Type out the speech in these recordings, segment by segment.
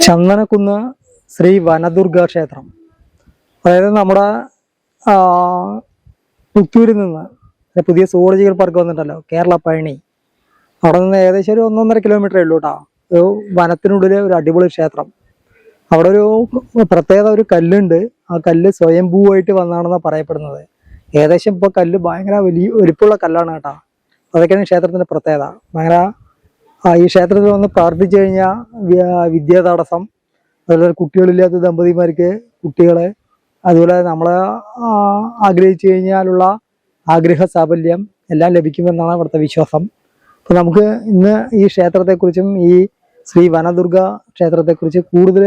ചന്ദനക്കുന്ന് ശ്രീ വനദുർഗ ക്ഷേത്രം. അതായത് നമ്മുടെ പുത്തൂരിൽ നിന്ന് പുതിയ സുവോളജിക്കൽ പാർക്ക് വന്നിട്ടല്ലോ, കേരള പഴനി. അവിടെ നിന്ന് ഏകദേശം ഒരു 1.5 കിലോമീറ്ററേ ഉള്ളൂ കേട്ടോ. ഒരു വനത്തിനുള്ളിലെ ഒരു അടിപൊളി ക്ഷേത്രം. അവിടെ ഒരു പ്രത്യേകത, ഒരു കല്ലുണ്ട്. ആ കല്ല് സ്വയംഭൂവായിട്ട് വന്നാണെന്നാണ് പറയപ്പെടുന്നത്. ഏകദേശം ഇപ്പോൾ കല്ല് ഭയങ്കര വലിപ്പമുള്ള കല്ലാണ് കേട്ടോ. അതൊക്കെയാണ് ക്ഷേത്രത്തിന്റെ പ്രത്യേകത. ഭയങ്കര ഈ ക്ഷേത്രത്തിൽ വന്ന് പ്രാർത്ഥിച്ചു കഴിഞ്ഞാൽ വിദ്യാ തടസ്സം, അതുപോലെ കുട്ടികളില്ലാത്ത ദമ്പതിമാർക്ക് കുട്ടികളെ, അതുപോലെ നമ്മളെ ആഗ്രഹിച്ചു കഴിഞ്ഞാലുള്ള ആഗ്രഹ സാഫല്യം എല്ലാം ലഭിക്കുമെന്നാണ് ഇവിടുത്തെ വിശ്വാസം. അപ്പൊ നമുക്ക് ഇന്ന് ഈ ക്ഷേത്രത്തെക്കുറിച്ചും ഈ ശ്രീ വനദുർഗ ക്ഷേത്രത്തെക്കുറിച്ച് കൂടുതൽ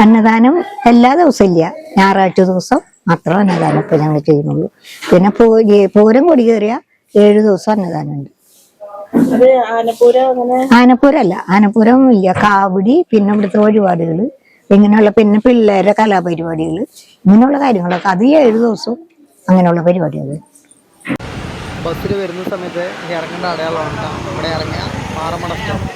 അന്നദാനം എല്ലാ ദിവസവും ഇല്ല, ഞായറാഴ്ച ദിവസം മാത്രം അന്നദാനം ഇപ്പൊ ഞങ്ങൾ ചെയ്യുന്നുള്ളൂ. പിന്നെ പൂരം കൊടി കയറിയ 7 ദിവസം അന്നദാനം ഉണ്ട്. ആനപ്പൂരല്ല, ആനപ്പൂരം ഇല്ല. കാവടി, പിന്നെ ഇവിടുത്തെ വഴിപാടുകള്, ഇങ്ങനെയുള്ള, പിന്നെ പിള്ളേരെ കലാപരിപാടികള്, ഇങ്ങനെയുള്ള കാര്യങ്ങളൊക്കെ അത് 7 ദിവസവും അങ്ങനെയുള്ള പരിപാടികൾ. ബസ്സിൽ വരുന്ന സമയത്ത് ഇറങ്ങേണ്ട അടയാളമാണ് ഇവിടെ ഇറങ്ങിയ പാറമട സ്റ്റോപ്പ്.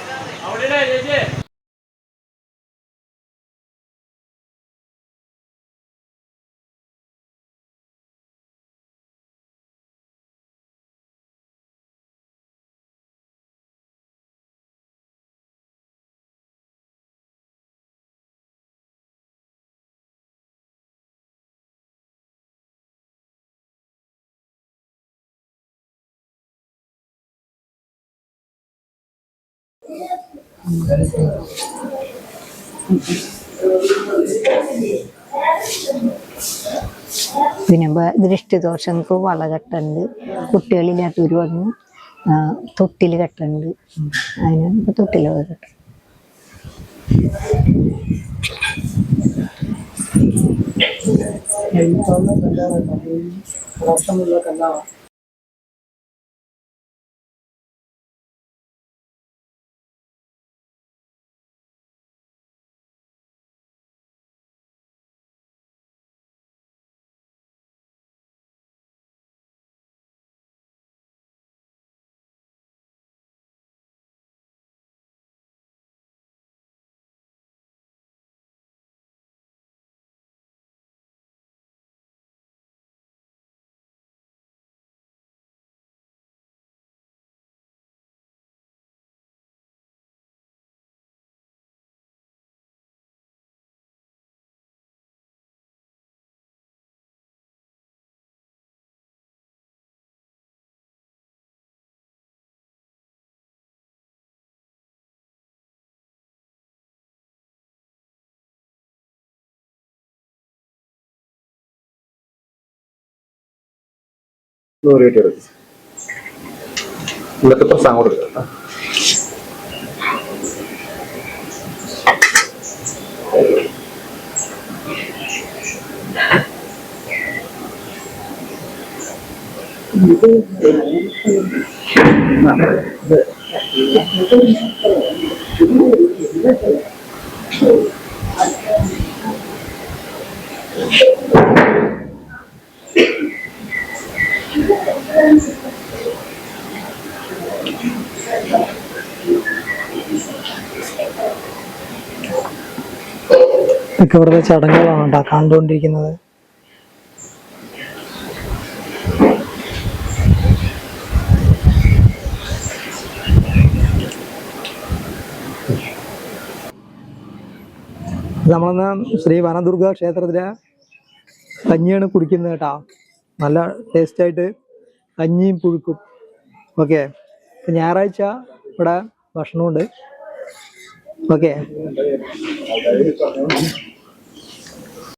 പിന്നെ ദൃഷ്ടിദോഷങ്ങൾക്ക് വളകെട്ടുണ്ട്, കുട്ടികളില്ലാത്തവര് വന്ന് തൊട്ടില് കെട്ടുണ്ട്. അതിനാണ് ഇപ്പൊ തൊട്ടില് കെട്ടുന്നത്. ഇന്നത്തെ പ്രസംഗം കൊടുക്കാം. ഇതൊക്കെ ഇവിടുത്തെ ചടങ്ങുകളാണ് കണ്ടുകൊണ്ടിരിക്കുന്നത്. നമ്മളിന്ന് ശ്രീ വനദുർഗ ക്ഷേത്രത്തിലെ കഞ്ഞിയാണ് കുടിക്കുന്നത് കേട്ടാ. നല്ല ടേസ്റ്റായിട്ട് കഞ്ഞിയും പുഴുക്കും ഓക്കെ. ഇപ്പം ഞായറാഴ്ച ഇവിടെ ഭക്ഷണമുണ്ട് ഓക്കെ.